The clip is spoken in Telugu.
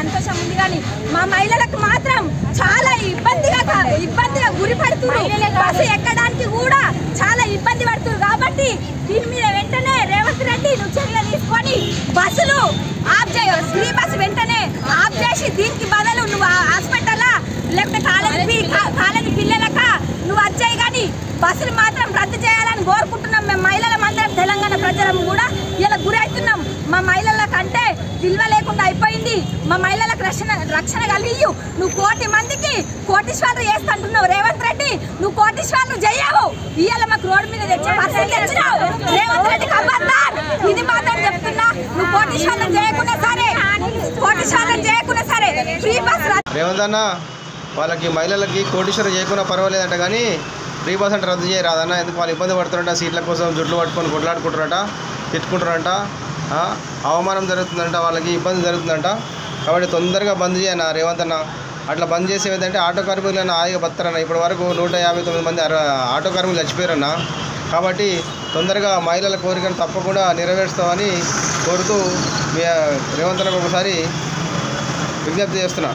సంతోషం ఉంది, కానీ మా మహిళలకు మాత్రం చాలా ఇబ్బందిగా గురి పడుతున్నారు. బస్సు ఎక్కడానికి కూడా చాలా ఇబ్బంది పడుతున్నారు. కాబట్టి దీని మీద వెంటనే రేవంత్ రెడ్డి నువ్వు చర్యలు తీసుకొని బస్సులు ఆఫ్ చేయ, ఫ్రీ బస్సు వెంటనే ఆఫ్ చేసి దీనికి బదులు నువ్వు హాస్పిటల్ లేకపోతే కాలేజీ పిల్లలక నువ్వు వచ్చాయి, కానీ బస్సులు మాత్రం రద్దు చేయాలని కోరుకుంటున్నాం. మేము మహిళల మందరం తెలంగాణ ప్రజలం కూడా ఇలా గురవుతున్నాం. మా మహిళలకంటే విలువ లేకుండా అయిపోయింది. మా మహిళలకు రక్షణ కలిగి నువ్వు 1 కోటి మందికి కోటీశ్వరులు చేస్తుంటున్నావు రేవంత్ రెడ్డి. నువ్వు కోటీశ్వరులు చేయవు. ఇవాళ మాకు రోడ్డు మీద తెచ్చే పరిస్థితి తెచ్చినావు రేవంత్ రెడ్డి. ఖబర్దార్, ఇది మాత్రం చెప్తున్నా. నువ్వు కోటీశ్వరులు చేయకుండా సరే ఫ్రీ బస్ రేవంత్ అన్న వాళ్ళకి మహిళలకి కోటీశ్వరం చేయకుండా పర్వాలేదంట, కానీ ఫ్రీ బస్ అంటే రద్దు చేయరాదన్న. ఎందుకు వాళ్ళు ఇబ్బంది పడుతున్నారంట, సీట్ల కోసం జుట్లు పట్టుకొని కొట్లాడుకుంటారంట, తిట్టుకుంటారంట, అవమానం జరుగుతుందంట, వాళ్ళకి ఇబ్బంది జరుగుతుందంట. కాబట్టి తొందరగా బంద్ చేయన్న రేవంత్ అన్న. అట్లా బంద్ చేసే ఏంటంటే ఆటో కార్మికులన్న హాయిగా బతారన్న. ఇప్పటి వరకు 159 మంది ఆటో కార్మికులు చచ్చిపోయారన్న. కాబట్టి తొందరగా మహిళల కోరికను తప్పకుండా నెరవేరుస్తామని కోరుతూ రేవంత్ అన్నకు ఒకసారి విజ్ఞప్తి చేస్తున్నా.